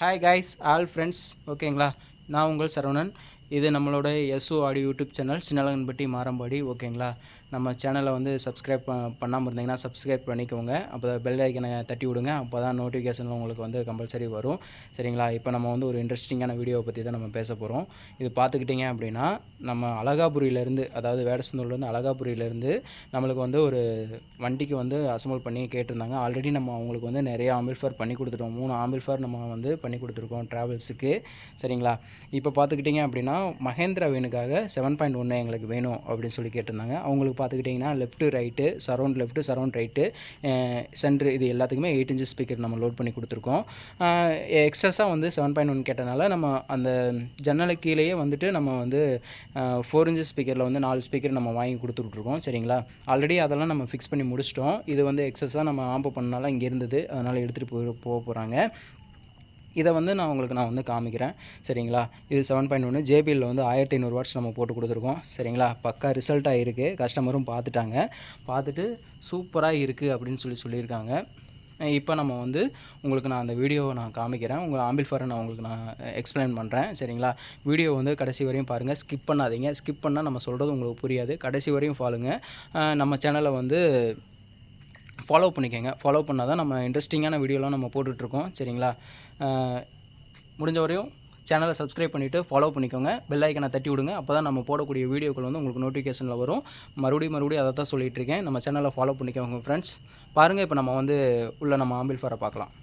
Hi guys all friends ஓகேங்களா. நான் உங்கள் சரவணன். இது நம்மளோட SO audio YouTube channel Chinnalanganpatti Marambadi. ஓகேங்களா, நம்ம சேனலை வந்து சப்ஸ்கிரைப் பண்ணாமல் இருந்தீங்கன்னா சப்ஸ்கிரைப் பண்ணிக்கோங்க. அப்போ பெல் ஐக்கனை தட்டி விடுங்க. அப்போ தான் நோட்டிஃபிகேஷன் உங்களுக்கு வந்து கம்பல்சரி வரும். சரிங்களா, இப்போ நம்ம வந்து ஒரு இன்ட்ரெஸ்டிங்கான வீடியோவை பற்றி தான் நம்ம பேச போகிறோம். இது பார்த்துக்கிட்டிங்க அப்படின்னா நம்ம அழகாபுரியிலேருந்து, அதாவது வேடசந்தூர்லேருந்து அழகாபுரியிலேருந்து நம்மளுக்கு வந்து ஒரு வண்டிக்கு வந்து அசம்பிள் பண்ணி கேட்டிருந்தாங்க. ஆல்ரெடி நம்ம அவங்களுக்கு வந்து நிறைய ஆம்பிள்ஃபேர் பண்ணி கொடுத்துட்டோம். 3 ஆம்பிள்ஃபேர் நம்ம வந்து பண்ணி கொடுத்துருக்கோம் ட்ராவல்ஸுக்கு. சரிங்களா, இப்போ பார்த்துக்கிட்டிங்க அப்படின்னா மகேந்திரா வேனுக்காக 7.1 எங்களுக்கு வேணும் அப்படின்னு சொல்லி கேட்டிருந்தாங்க. அவங்களுக்கு பார்த்துக்கிட்டிங்கன்னா left right, surround left surround right, centre, இது எல்லாத்துக்குமே 8 இன்ச் ஸ்பீக்கர் நம்ம லோட் பண்ணி கொடுத்துருக்கோம். எக்ஸஸாக வந்து 7.1 கேட்டனால நம்ம அந்த ஜன்னலுக்கு கீழேயே வந்துட்டு நம்ம வந்து 4 இன்ச் ஸ்பீக்கரில் வந்து 4 ஸ்பீக்கர் நம்ம வாங்கி கொடுத்துட்ருக்கோம். சரிங்களா, ஆல்ரெடி அதெல்லாம் நம்ம ஃபிக்ஸ் பண்ணி முடிச்சிட்டோம். இது வந்து எக்ஸஸாக நம்ம ஆம்பு பண்ணனால இங்கே இருந்தது, அதனால் எடுத்துகிட்டு போக போகிறாங்க. இதை வந்து நான் வந்து காமிக்கிறேன். சரிங்களா, இது 7.1 ஜேபிஎல் வந்து 1500 வாட்ஸ் நம்ம போட்டு கொடுத்துருக்கோம். சரிங்களா, பக்கா ரிசல்ட்டாக இருக்குது. கஸ்டமரும் பார்த்துட்டு சூப்பராக இருக்குது அப்படின்னு சொல்லியிருக்காங்க. இப்போ நம்ம வந்து உங்களுக்கு நான் அந்த வீடியோவை நான் காமிக்கிறேன். உங்கள் ஆம்பிள்ஃபேரை நான் எக்ஸ்பிளைன் பண்ணுறேன். சரிங்களா, வீடியோ வந்து கடைசி வரையும் பாருங்கள், ஸ்கிப் பண்ணாதீங்க. ஸ்கிப் பண்ணால் நம்ம சொல்கிறது உங்களுக்கு புரியாது. கடைசி வரையும் ஃபாலோங்க. நம்ம சேனலை வந்து ஃபாலோ பண்ணிக்கோங்க. ஃபாலோ பண்ணால் தான் நம்ம இன்ட்ரெஸ்டிங்கான வீடியோலாம் நம்ம போட்டுட்ருக்கோம். சரிங்களா, முடிஞ்ச வரையும் சேனலை சப்ஸ்கிரைப் பண்ணிவிட்டு ஃபாலோ பண்ணிக்கோங்க. பெல் ஐக்கனை தட்டி விடுங்க. அப்போ தான் நம்ம போடக்கூடிய வீடியோக்கள் வந்து உங்களுக்கு நோட்டிஃபிகேஷனில் வரும். மறுபடியும் அதை தான் சொல்லிகிட்டு இருக்கேன். நம்ம சேனலை ஃபாலோ பண்ணிக்கோங்க ஃப்ரெண்ட்ஸ். பாருங்கள், இப்போ நம்ம வந்து நம்ம ஆம்பிள்ஃபேரை பார்க்கலாம்.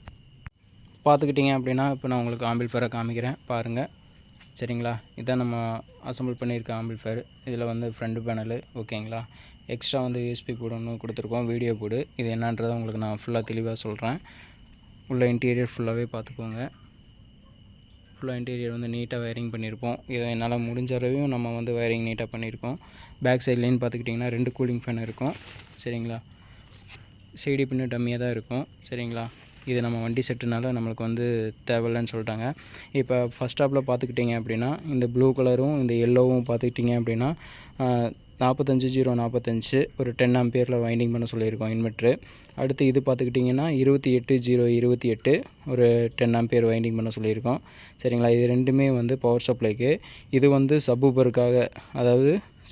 பார்த்துக்கிட்டிங்க அப்படின்னா இப்போ நான் உங்களுக்கு ஆம்பிள்ஃபேரை காமிக்கிறேன் பாருங்கள். சரிங்களா, இதான் நம்ம அசம்பிள் பண்ணியிருக்க ஆம்பிள்ஃபேர். இதில் வந்து ஃப்ரண்ட் பேனலு. ஓகேங்களா, எக்ஸ்ட்ரா வந்து யூஎஸ்பி போர்டு ஒன்று கொடுத்துருக்கோம், வீடியோ போர்டு. இது என்னன்றதை உங்களுக்கு நான் ஃபுல்லாக தெளிவாக சொல்கிறேன். உள்ள இன்டீரியர் ஃபுல்லாகவே பார்த்துக்கோங்க. ஃபுல்லாக இன்டீரியர் வந்து நீட்டாக வயரிங் பண்ணியிருப்போம். இதை என்னால் முடிஞ்ச அளவையும் நம்ம வந்து வயரிங் நீட்டாக பண்ணியிருக்கோம். பேக் சைட்லேன்னு பார்த்துக்கிட்டிங்கன்னா 2 கூலிங் ஃபேன் இருக்கும். சரிங்களா, சிடி பின்னு டம்மியாக தான் இருக்கும். சரிங்களா, இது நம்ம வண்டி செட்டுனால நம்மளுக்கு வந்து தேவையில்லைன்னு சொல்லிட்டாங்க. இப்போ ஃபஸ்ட் ஸ்டாப்பில் பார்த்துக்கிட்டிங்க அப்படின்னா இந்த ப்ளூ கலரும் இந்த எல்லோவும் பார்த்துக்கிட்டிங்க அப்படின்னா 45045 ஒரு 10 ஆம்பியரில் வைண்டிங் பண்ண சொல்லியிருக்கோம் இன்வெர்ட்ரு. அடுத்து இது பார்த்துக்கிட்டிங்கன்னா 28028 ஒரு 10 ஆம்பியர் வைண்டிங் பண்ண சொல்லியிருக்கோம். சரிங்களா, இது ரெண்டுமே வந்து பவர் சப்ளைக்கு. இது வந்து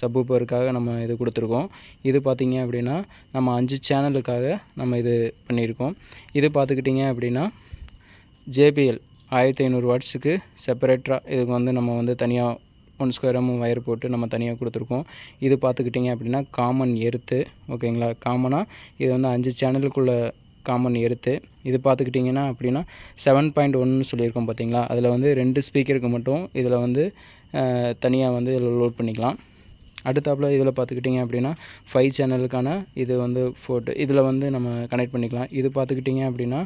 சப்பூப்பருக்காக நம்ம இது கொடுத்துருக்கோம். இது பார்த்திங்க அப்படின்னா நம்ம 5 சேனலுக்காக நம்ம இது பண்ணியிருக்கோம். இது பார்த்துக்கிட்டிங்க அப்படின்னா ஜேபிஎல் 1500 வாட்ஸுக்கு செப்பரேட்டராக இதுக்கு வந்து நம்ம வந்து தனியாக 1 ஸ்கொயர் வயர் போட்டு நம்ம தனியாக கொடுத்துருக்கோம். இது பார்த்துக்கிட்டிங்க அப்படின்னா காமன் எர்த்து. ஓகேங்களா, காமனாக இது வந்து 5 சேனலுக்குள்ளே காமன் எர்த்து. இது பார்த்துக்கிட்டிங்கன்னா அப்படின்னா 7.1 சொல்லியிருக்கோம் பார்த்தீங்களா, அதில் வந்து 2 ஸ்பீக்கருக்கு மட்டும் இதில் வந்து தனியாக வந்து இதில் லோட் பண்ணிக்கலாம். அடுத்தாப்பில் இதில் பார்த்துக்கிட்டிங்க அப்படின்னா 5 சேனலுக்கான இது வந்து ஃபோர்ட்டு இதில் வந்து நம்ம கனெக்ட் பண்ணிக்கலாம். இது பார்த்துக்கிட்டிங்க அப்படின்னா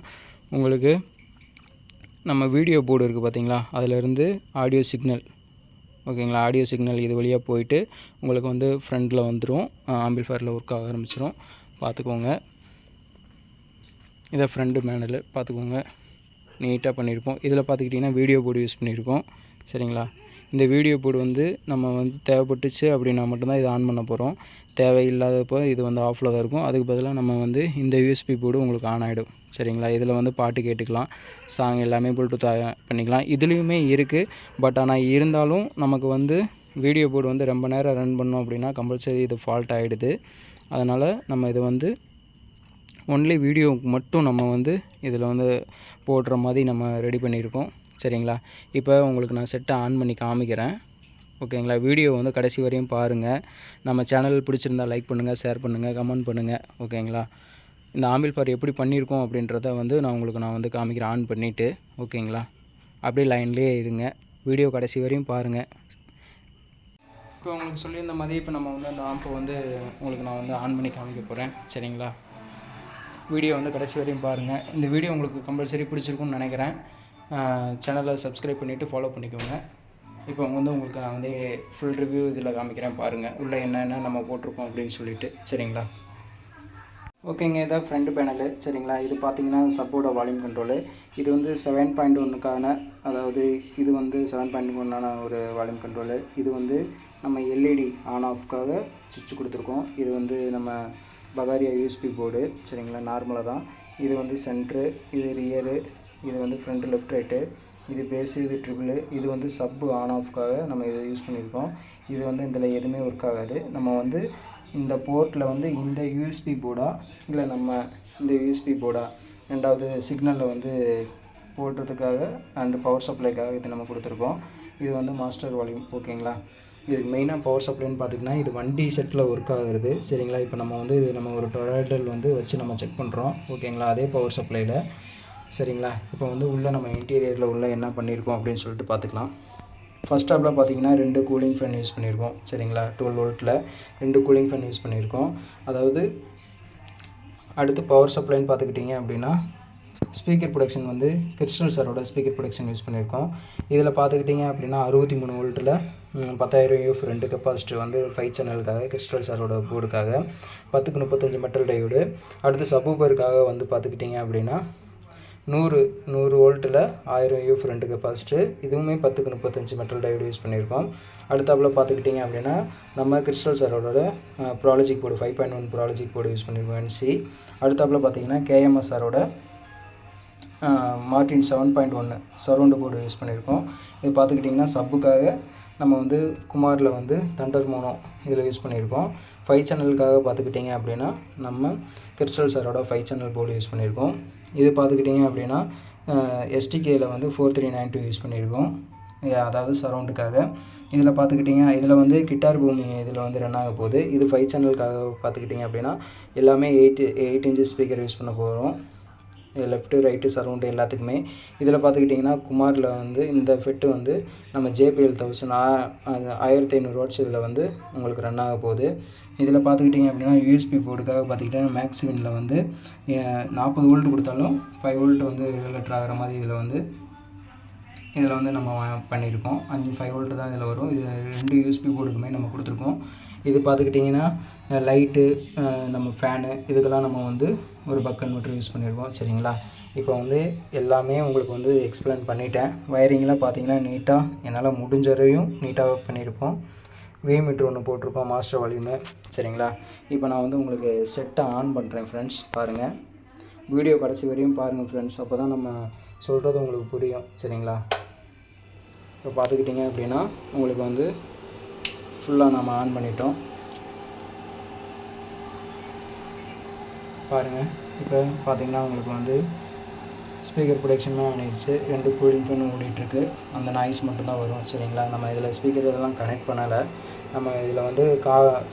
உங்களுக்கு நம்ம வீடியோ போர்டு இருக்குது பார்த்தீங்களா, அதிலேருந்து ஆடியோ சிக்னல். ஓகேங்களா, ஆடியோ சிக்னல் இது வழியாக போயிட்டு உங்களுக்கு வந்து ஃப்ரண்டில் வந்துடும், ஆம்பிள்ஃபேரில் ஒர்க் ஆக ஆரம்பிச்சிடும். பார்த்துக்கோங்க, இதை ஃப்ரண்ட் பேனல் பார்த்துக்கோங்க, நீட்டாக பண்ணியிருக்கோம். இதில் பார்த்துக்கிட்டிங்கன்னா வீடியோ போர்டு யூஸ் பண்ணியிருக்கோம். சரிங்களா, இந்த வீடியோ போர்டு வந்து நம்ம வந்து தேவைப்பட்டுச்சு அப்படின்னா மட்டும்தான் இதை ஆன் பண்ண போகிறோம். தேவையில்லாதப்போ இது வந்து ஆஃபில் தான் இருக்கும். அதுக்கு பதிலாக நம்ம வந்து இந்த யூஎஸ்பி போர்டு உங்களுக்கு ஆன் ஆகிடும். சரிங்களா, இதில் வந்து பாட்டு கேட்டுக்கலாம், சாங் எல்லாமே ப்ளூடூத் பண்ணிக்கலாம். இதுலேயுமே இருக்குது. பட் ஆனால் இருந்தாலும் நமக்கு வந்து வீடியோ போர்டு வந்து ரொம்ப நேரம் ரன் பண்ணோம் அப்படின்னா கம்பல்சரி இது ஃபால்ட் ஆகிடுது. அதனால் நம்ம இதை வந்து ஒன்லி வீடியோவுக்கு மட்டும் நம்ம வந்து இதில் வந்து போடுற மாதிரி நம்ம ரெடி பண்ணியிருக்கோம். சரிங்களா, இப்போ உங்களுக்கு நான் செட்டை ஆன் பண்ணி காமிக்கிறேன். ஓகேங்களா, வீடியோ வந்து கடைசி வரையும் பாருங்கள். நம்ம சேனல் பிடிச்சிருந்தால் லைக் பண்ணுங்கள், ஷேர் பண்ணுங்கள், கமெண்ட் பண்ணுங்கள். ஓகேங்களா, இந்த ஆம்பிள்ஃபேர் எப்படி பண்ணியிருக்கோம் அப்படின்றத வந்து நான் வந்து காமிக்கிறேன் ஆன் பண்ணிவிட்டு. ஓகேங்களா, அப்படியே லைன்லேயே இருங்க, வீடியோ கடைசி வரையும் பாருங்கள். இப்போ உங்களுக்கு சொல்லியிருந்த மாதிரி இப்போ நம்ம வந்து அந்த ஆம்பை வந்து உங்களுக்கு நான் வந்து ஆன் பண்ணி காமிக்க போகிறேன். சரிங்களா, வீடியோ வந்து கடைசி வரையும் பாருங்கள். இந்த வீடியோ உங்களுக்கு கம்பல்சரி பிடிச்சிருக்குன்னு நினைக்கிறேன். சேனலை சப்ஸ்கிரைப் பண்ணிவிட்டு ஃபாலோ பண்ணிக்கோங்க. இப்போ உங்களுக்கு நான் வந்து ஃபுல் ரிவ்யூ இதில் காமிக்கிறேன் பாருங்கள், உள்ளே என்னென்ன நம்ம போட்டிருக்கோம் அப்படின்னு சொல்லிட்டு. சரிங்களா, ஓகேங்க, இதான் ஃப்ரண்ட் பேனலு. சரிங்களா, இது பார்த்திங்கன்னா சப்போர்ட் வால்யூம் கண்ட்ரோலு. இது வந்து 7.1க்கான, அதாவது இது வந்து 7.1ஆன ஒரு வால்யூம் கண்ட்ரோலு. இது வந்து நம்ம எல்இடி ஆன் ஆஃப்காக சுவிட்ச் கொடுத்துருக்கோம். இது வந்து நம்ம பகாரியா யூஎஸ்பி போர்டு. சரிங்களா, நார்மலாக தான். இது வந்து சென்ட்ரு, இது ரியரு, இது வந்து ஃப்ரண்ட் லெஃப்ட் ரைட்டு. இது பேஸு, இது ட்ரிபிள், இது வந்து சப்பு ஆன் ஆஃப்காக நம்ம இதை யூஸ் பண்ணியிருக்கோம். இது வந்து இதில் எதுவுமே ஒர்க் ஆகாது. நம்ம வந்து இந்த போர்ட்டில் வந்து இந்த யூஎஸ்பி போர்டா இல்லை நம்ம இந்த யூஎஸ்பி போர்டா ரெண்டாவது சிக்னலில் வந்து போடுறதுக்காக அண்டு பவர் சப்ளைக்காக இது நம்ம கொடுத்துருக்கோம். இது வந்து மாஸ்டர் வால்யூம். ஓகேங்களா. இதுக்கு மெயினாக பவர் சப்ளைன்னு பார்த்திங்கன்னா இது வண்டி செட்டில் ஒர்க் ஆகுறது. சரிங்களா. இப்போ நம்ம வந்து இது நம்ம ஒரு டொராய்டல் வந்து வச்சு நம்ம செக் பண்ணுறோம். ஓகேங்களா. அதே பவர் சப்ளையில். சரிங்களா. இப்போ வந்து உள்ளே நம்ம இன்டீரியரில் உள்ள என்ன பண்ணியிருக்கோம் அப்படின்னு சொல்லிட்டு பார்த்துக்கலாம். ஃபஸ்ட் ஸ்டாப்பில் பார்த்தீங்கன்னா 2 கூலிங் ஃபேன் யூஸ் பண்ணியிருக்கோம். சரிங்களா. 12 வோல்ட்டில் 2 கூலிங் ஃபேன் யூஸ் பண்ணியிருக்கோம். அதாவது அடுத்து பவர் சப்ளைன்னு பார்த்துக்கிட்டிங்க அப்படின்னா ஸ்பீக்கர் ப்ரொடக்ஷன் வந்து கிறிஸ்டல் சாரோட ஸ்பீக்கர் ப்ரொடக்ஷன் யூஸ் பண்ணியிருக்கோம். இதில் பார்த்துக்கிட்டிங்க அப்படின்னா 63 வோல்ட்டில் 10,000 UF 2 கெப்பாசிட்டர் வந்து 5 சேனலுக்காக கிறிஸ்டல் சாரோட போர்டுக்காக 10க்கு 35 மெட்டல் டையோடு. அடுத்து சப்வூஃபருக்காக வந்து பார்த்துக்கிட்டிங்க அப்படின்னா 100 வோல்ட்டில் 1000 UF 2 கெப்பாசிட்டர், இதுவுமே 10க்கு 35 மெட்டல் டையோடு யூஸ் பண்ணியிருக்கோம். அடுத்தாப்பில் பார்த்துக்கிட்டிங்க அப்படின்னா நம்ம கிறிஸ்டல் சாரோட Pro Logic board 5.1 Pro Logic board use பண்ணியிருக்கோம் NC. அடுத்தாப்பில் பார்த்திங்கன்னா KMS சாரோட மார்டின் 7.1 சரௌண்டு போர்டு யூஸ் பண்ணியிருக்கோம். இது பார்த்துக்கிட்டிங்கன்னா சப்புக்காக நம்ம வந்து குமாரில் வந்து தண்டர் மோனோ இதில் யூஸ் பண்ணியிருக்கோம். 5 சேனலுக்காக பார்த்துக்கிட்டிங்க அப்படின்னா நம்ம கிறிஸ்டல் சாரோட 5 சேனல் போர்டு யூஸ் பண்ணியிருக்கோம். இது பார்த்துக்கிட்டிங்க அப்படின்னா STKயில் வந்து 4392 யூஸ் பண்ணியிருக்கோம். அதாவது சரௌண்டுக்காக. இதில் பார்த்துக்கிட்டிங்க இதில் வந்து கிட்டார் பூமி இதில் வந்து ரன் ஆக போகுது. இது 5 சேனலுக்காக பார்த்துக்கிட்டிங்க அப்படின்னா எல்லாமே 8 இன்ச்சஸ் ஸ்பீக்கர் யூஸ் பண்ண போகிறோம். லெஃப்ட்டு ரைட்டு சரௌண்டு எல்லாத்துக்குமே. இதில் பார்த்துக்கிட்டிங்கன்னா குமாரில் வந்து இந்த ஃபெட்டு வந்து நம்ம JPL 1500 வாட்ஸ் இதில் வந்து உங்களுக்கு ரன் ஆக போகுது. இதில் பார்த்துக்கிட்டிங்க அப்படின்னா USB போர்டுக்காக பார்த்துக்கிட்டிங்கன்னா மேக்ஸிவினில் வந்து 40 வோல்ட் கொடுத்தாலும் 5 வோல்ட் வந்து ரெகுலேட்டர் ஆகிற மாதிரி இதில் வந்து நம்ம பண்ணியிருக்கோம். 5 வோல்ட் தான் இதில் வரும். இது 2 USB போர்டுக்குமே நம்ம கொடுத்துருக்கோம். இது பார்த்துக்கிட்டிங்கன்னா லைட்டு, நம்ம ஃபேனு இதுக்கெல்லாம் நம்ம வந்து ஒரு பக் கன்வெர்ட்டர் யூஸ் பண்ணியிருக்கோம். சரிங்களா. இப்போ வந்து எல்லாமே உங்களுக்கு வந்து எக்ஸ்பிளைன் பண்ணிட்டேன். வயரிங்லாம் பார்த்தீங்கன்னா நீட்டாக என்னால் முடிஞ்சவரையும் நீட்டாக பண்ணியிருப்போம். மீட்டர் ஒன்று போட்டிருக்கோம், மாஸ்டர் வால்யூமு. சரிங்களா. இப்போ நான் வந்து உங்களுக்கு செட்டை ஆன் பண்ணுறேன் ஃப்ரெண்ட்ஸ். பாருங்கள், வீடியோ கடைசி வரையும் பாருங்கள் ஃப்ரெண்ட்ஸ். அப்போ தான் நம்ம சொல்கிறது உங்களுக்கு புரியும். சரிங்களா. இப்போ பார்த்துக்கிட்டிங்க அப்படின்னா உங்களுக்கு வந்து ஃபுல்லாக நம்ம ஆன் பண்ணிட்டோம். பாருங்கள், இப்போ பார்த்திங்கன்னா உங்களுக்கு வந்து ஸ்பீக்கர் ப்ரொடக்ஷனும் ஆன் ஆகிடுச்சு. 2 கூலிங் ஃபேனும் ஓடிட்டுருக்கு. அந்த நாய்ஸ் மட்டும்தான் வரும். சரிங்களா. நம்ம இதில் ஸ்பீக்கர் இதெல்லாம் கனெக்ட் பண்ணலை. நம்ம இதில் வந்து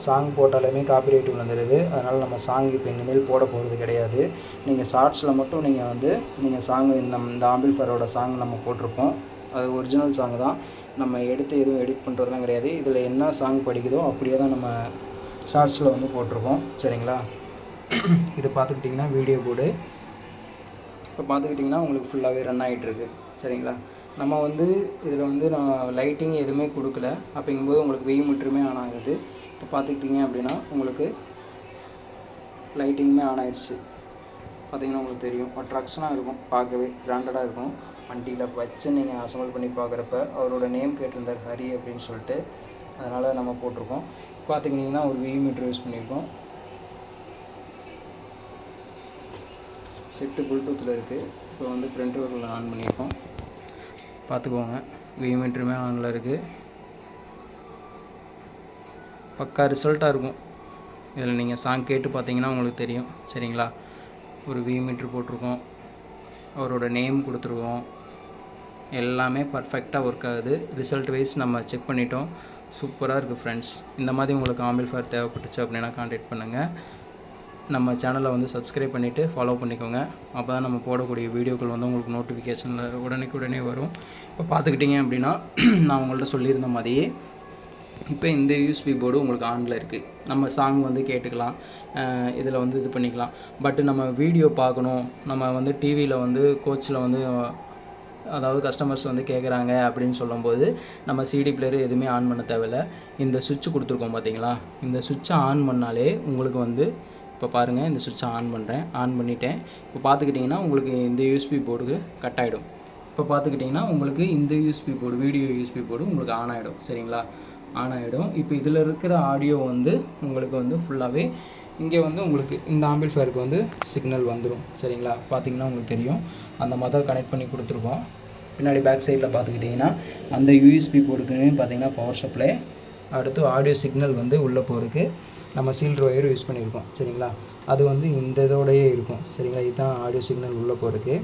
சாங் போட்டாலுமே காப்பிரைட் வந்துடுது. அதனால் நம்ம சாங் இப்போ இனிமேல் போட போகிறது கிடையாது. நீங்கள் ஷார்ட்ஸில் மட்டும் நீங்கள் சாங் இந்த ஆம்பிள்ஃபயரோட சாங் நம்ம போட்டிருப்போம். அது ஒரிஜினல் சாங் தான். நம்ம எடுத்து எதுவும் எடிட் பண்ணுறதுலாம் கிடையாது. இதில் என்ன சாங் படிக்குதோ அப்படியே தான் நம்ம ஷார்ட்ஸில் வந்து போட்டிருக்கோம். சரிங்களா. இது பார்த்துக்கிட்டிங்கன்னா வீடியோ போர்டு இப்போ பார்த்துக்கிட்டிங்கன்னா உங்களுக்கு ஃபுல்லாகவே ரன் ஆகிட்டுருக்கு. சரிங்களா. நம்ம வந்து இதில் வந்து நான் லைட்டிங் எதுவுமே கொடுக்கல. அப்படிங்கும்போது உங்களுக்கு மீட்டருமே ஆன் ஆகுது. இப்போ பார்த்துக்கிட்டிங்க அப்படின்னா உங்களுக்கு லைட்டிங்குமே ஆன் ஆகிடுச்சு. பார்த்திங்கன்னா உங்களுக்கு தெரியும், அட்ராக்ஷனாக இருக்கும், பார்க்கவே பிராண்டடாக இருக்கும். வண்டியில் வச்சு நீங்கள் அசம்பிள் பண்ணி பார்க்குறப்ப அவரோட நேம் கேட்டிருந்தார், ஹரி அப்படின்னு சொல்லிட்டு. அதனால் நம்ம போட்டிருக்கோம். பார்த்துக்கிட்டிங்கன்னா ஒரு மீட்டர் யூஸ் பண்ணியிருக்கோம். செட்டு ப்ளூடூத்தில் இருக்குது. இப்போ வந்து பிரிண்டரில் ஆன் பண்ணியிருக்கோம். பார்த்துக்கோங்க, மீட்டருமே ஆனில் இருக்குது. பக்கா ரிசல்ட்டாக இருக்கும். இதில் நீங்கள் சாங் கேட்டு பார்த்தீங்கன்னா உங்களுக்கு தெரியும். சரிங்களா. ஒரு மீட்டர் போட்டிருக்கோம், அவரோட நேம் கொடுத்துருக்கோம். எல்லாமே பர்ஃபெக்டாக ஒர்க் ஆகுது. ரிசல்ட் வைஸ் நம்ம செக் பண்ணிட்டோம். சூப்பராக இருக்குது ஃப்ரெண்ட்ஸ். இந்த மாதிரி உங்களுக்கு ஆம்பிள்ஃபயர் தேவைப்பட்டுச்சு அப்படின்னா கான்டாக்ட் பண்ணுங்கள். நம்ம சேனலை வந்து சப்ஸ்கிரைப் பண்ணிவிட்டு ஃபாலோ பண்ணிக்கோங்க. அப்போ தான் நம்ம போடக்கூடிய வீடியோக்கள் வந்து உங்களுக்கு நோட்டிஃபிகேஷனில் உடனே வரும். இப்போ பார்த்துக்கிட்டிங்க அப்படின்னா நான் உங்கள்கிட்ட சொல்லியிருந்த மாதிரியே இப்போ இந்த யூஎஸ்பி போர்டு உங்களுக்கு ஆனில் இருக்குது. நம்ம சாங் வந்து கேட்டுக்கலாம், இதில் வந்து இது பண்ணிக்கலாம். பட் நம்ம வீடியோ பார்க்கணும், நம்ம வந்து டிவியில் வந்து கோச்சில் வந்து அதாவது கஸ்டமர்ஸ் வந்து கேட்குறாங்க அப்படின்னு சொல்லும்போது நம்ம சிடி பிளேயர் எதுவுமே ஆன் பண்ண தேவையில்லை. இந்த சுவிட்ச் கொடுத்துருக்கோம் பார்த்தீங்களா. இந்த சுவிட்சை ஆன் பண்ணாலே உங்களுக்கு வந்து இப்போ பாருங்கள், இந்த சுவிட்சை ஆன் பண்ணுறேன். ஆன் பண்ணிவிட்டேன். இப்போ பார்த்துக்கிட்டிங்கன்னா உங்களுக்கு இந்த யூஎஸ்பி போர்டுக்கு கட் ஆகிடும். இப்போ பார்த்துக்கிட்டிங்கன்னா உங்களுக்கு இந்த USB board, video USB board உங்களுக்கு ஆன் ஆகிடும். சரிங்களா. ஆன் ஆகிடும். இப்போ இதில் இருக்கிற ஆடியோ வந்து உங்களுக்கு வந்து ஃபுல்லாகவே இங்கே வந்து உங்களுக்கு இந்த ஆம்பிள்ஃபயருக்கு வந்து சிக்னல் வந்துடும். சரிங்களா. பார்த்திங்கன்னா உங்களுக்கு தெரியும், அந்த மாதிரி கனெக்ட் பண்ணி கொடுத்துருக்கோம். பின்னாடி பேக் சைடில் பார்த்துக்கிட்டிங்கன்னா அந்த யூஎஸ்பி போர்டுக்குன்னு பார்த்தீங்கன்னா பவர் சப்ளை, அடுத்து ஆடியோ சிக்னல் வந்து உள்ளே போகிறதுக்கு நம்ம சீல்டு ஒயர் யூஸ் பண்ணியிருக்கோம் சரிங்களா. அது வந்து இந்த இதோடையே இருக்கும் சரிங்களா. இதுதான் ஆடியோ சிக்னல் உள்ளே போகிறதுக்கு.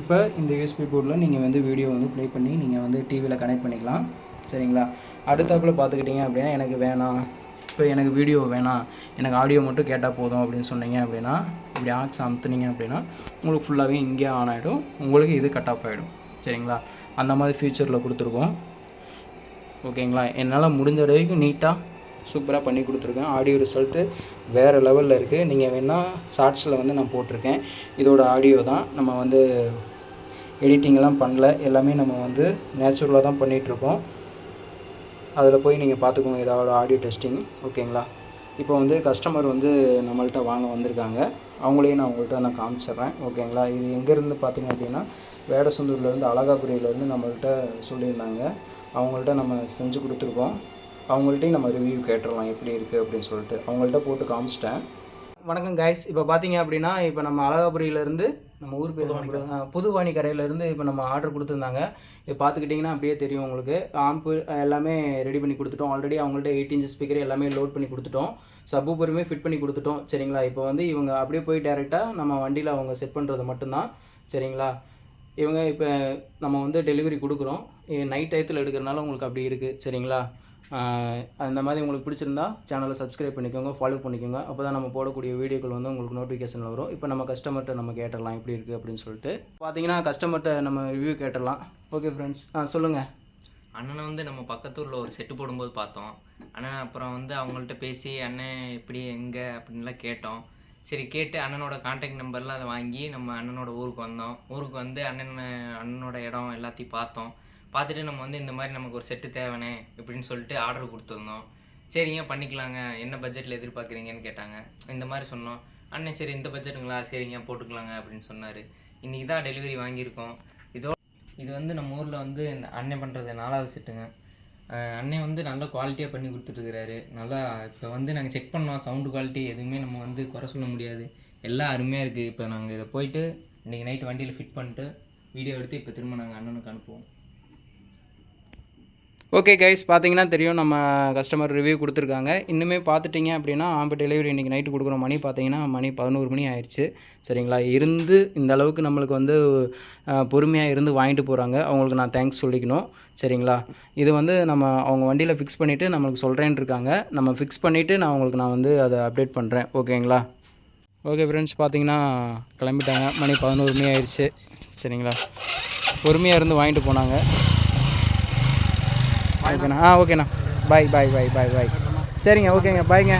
இப்போ இந்த யூஎஸ்பி போர்டில் நீங்கள் வந்து வீடியோ வந்து ப்ளே பண்ணி நீங்கள் வந்து டிவியில் கனெக்ட் பண்ணிக்கலாம் சரிங்களா. அடுத்தாப்பில் பார்த்துக்கிட்டிங்க அப்படின்னா எனக்கு வேணாம், இப்போ எனக்கு வீடியோ வேணாம், எனக்கு ஆடியோ மட்டும் கேட்டால் போதும் அப்படின்னு சொன்னீங்க அப்படின்னா இப்படி ஆக்ஸ் அமுத்துனீங்க அப்படின்னா உங்களுக்கு ஃபுல்லாகவே இங்கே ஆன் ஆகிடும், உங்களுக்கு இது கட் ஆஃப் ஆகிடும் சரிங்களா. அந்த மாதிரி ஃபியூச்சரில் கொடுத்துருக்கோம் ஓகேங்களா. என்னால் முடிஞ்ச வரைக்கும் நீட்டாக சூப்பராக பண்ணி கொடுத்துருக்கேன். ஆடியோ ரிசல்ட்டு வேறு லெவலில் இருக்குது. நீங்கள் வேணால் ஷார்ட்ஸில் வந்து நான் போட்டிருக்கேன். இதோட ஆடியோ தான், நம்ம வந்து எடிட்டிங்கெல்லாம் பண்ணல, எல்லாமே நம்ம வந்து நேச்சுரலாக தான் பண்ணிகிட்ருக்கோம். அதில் போய் நீங்கள் பார்த்துக்கோங்க இதோட ஆடியோ டெஸ்டிங் ஓகேங்களா. இப்போ வந்து கஸ்டமர் வந்து நம்மள்கிட்ட வாங்க வந்திருக்காங்க, அவங்களையும் நான் உங்கள்கிட்ட காமிச்சிட்றேன் ஓகேங்களா. இது எங்கேருந்து பார்த்தீங்க அப்படின்னா வேடசந்தூர்லேருந்து அழகாபுரியிலேருந்து நம்மள்கிட்ட சொல்லியிருந்தாங்க. அவங்கள்ட்ட நம்ம செஞ்சு கொடுத்துருக்கோம். அவங்கள்ட்டையும் நம்ம ரிவ்யூ கேட்டுடலாம் எப்படி இருக்குது அப்படின்னு சொல்லிட்டு. அவங்கள்ட்ட போட்டு காமிச்சிட்டேன். வணக்கம் கைஸ். இப்போ பார்த்தீங்க அப்படின்னா இப்போ நம்ம அழகாபுரியிலேருந்து நம்ம ஊர் பேர் புதுவாணி கரையிலேருந்து இப்போ நம்ம ஆர்டர் கொடுத்துருந்தாங்க. இப்போ பார்த்துக்கிட்டிங்கன்னா அப்படியே தெரியும் உங்களுக்கு. ஆம்பு எல்லாமே ரெடி பண்ணி கொடுத்துட்டோம். ஆல்ரெடி அவங்கள்ட்ட 8 இன்ச் ஸ்பீக்கர் எல்லாமே லோட் பண்ணி கொடுத்துட்டோம். சப்வூஃபருமே ஃபிட் பண்ணி கொடுத்துட்டோம் சரிங்களா. இப்போ வந்து இவங்க அப்படியே போய் டேரெக்டாக நம்ம வண்டியில் அவங்க செட் பண்ணுறது மட்டும்தான் சரிங்களா. இவங்க இப்போ நம்ம வந்து டெலிவரி கொடுக்குறோம். நைட் டயத்தில் எடுக்கிறனால உங்களுக்கு அப்படி இருக்குது சரிங்களா. அந்த மாதிரி உங்களுக்கு பிடிச்சிருந்தா சேனலை சப்ஸ்கிரைப் பண்ணிக்கோங்க, ஃபாலோ பண்ணிக்கோங்க. அப்போ தான் நம்ம போடக்கூடிய வீடியோக்கள் வந்து உங்களுக்கு நோட்டிஃபிகேஷனில் வரும். இப்போ நம்ம கஸ்டமர்கிட்ட நம்ம கேட்டுடலாம் எப்படி இருக்குது அப்படின்னு சொல்லிட்டு. பார்த்தீங்கன்னா கஸ்டமர்கிட்ட நம்ம ரிவ்யூ கேட்டுடலாம். ஓகே ஃப்ரெண்ட்ஸ், சொல்லுங்கள். அண்ணனை வந்து நம்ம பக்கத்தூரில் ஒரு செட்டு போடும்போது பார்த்தோம். அண்ணன் அப்புறம் வந்து அவங்கள்ட்ட பேசி அண்ணன் எப்படி எங்கே அப்படின்லாம் கேட்டோம். சரி கேட்டு அண்ணனோட கான்டாக்ட் நம்பர்லாம் அதை வாங்கி நம்ம அண்ணனோட ஊருக்கு வந்தோம். ஊருக்கு வந்து அண்ணனோட இடம் எல்லாத்தையும் பார்த்தோம். பார்த்துட்டு நம்ம வந்து இந்த மாதிரி நமக்கு ஒரு செட்டு தேவைனே இப்படின்னு சொல்லிட்டு ஆர்டர் கொடுத்துருந்தோம். சரிங்க பண்ணிக்கலாங்க, என்ன பட்ஜெட்டில் எதிர்பார்க்குறீங்கன்னு கேட்டாங்க. இந்த மாதிரி சொன்னோம். அண்ணன் சரி இந்த பட்ஜெட்டுங்களா, சரிங்க போட்டுக்கலாங்க அப்படின்னு சொன்னார். இன்றைக்கி தான் டெலிவரி வாங்கியிருக்கோம். இது வந்து நம்ம ஊரில் வந்து இந்த அண்ணன் பண்ணுறது 4வது செட்டுங்க. அண்ணன் வந்து நல்ல குவாலிட்டியாக பண்ணி கொடுத்துட்டுருக்கிறாரு. நல்லா இப்போ வந்து நாங்கள் செக் பண்ணோம், சவுண்டு குவாலிட்டி எதுவுமே நம்ம வந்து குறை சொல்ல முடியாது, எல்லாம் அருமையாக இருக்குது. இப்போ நாங்கள் இதை போயிட்டு இன்றைக்கி நைட்டு வண்டியில் ஃபிட் பண்ணிட்டு வீடியோ எடுத்து இப்போ திரும்ப நாங்கள் அண்ணனுக்கு அனுப்புவோம். ஓகே கைஸ், பார்த்தீங்கன்னா தெரியும் நம்ம கஸ்டமர் ரிவ்யூ கொடுத்துருக்காங்க. இன்னுமே பார்த்துட்டிங்க அப்படின்னா ஆம்பு டெலிவரி இன்றைக்கி நைட்டு கொடுக்குற மணி பார்த்தீங்கன்னா மணி 11 மணி ஆயிடுச்சு சரிங்களா. இருந்து இந்த அளவுக்கு நம்மளுக்கு வந்து பொறுமையாக இருந்து வாங்கிட்டு போகிறாங்க, அவங்களுக்கு நான் தேங்க்ஸ் சொல்லிக்கணும் சரிங்களா. இது வந்து நம்ம அவங்க வண்டியில் ஃபிக்ஸ் பண்ணிவிட்டு நம்மளுக்கு சொல்கிறேன்னு இருக்காங்க. நம்ம ஃபிக்ஸ் பண்ணிவிட்டு நான் வந்து அதை அப்டேட் பண்ணுறேன் ஓகேங்களா. ஓகே ஃப்ரெண்ட்ஸ், பார்த்தீங்கன்னா கிளம்பிட்டாங்க, மணி 11 மணி ஆயிடுச்சு சரிங்களா. பொறுமையாக இருந்து வாங்கிட்டு போனாங்க. ஓகேண்ணா, ஓகேண்ணா, பாய் பாய் பாய் பாய் பாய். சரிங்க, ஓகேங்க, பாய்ங்க.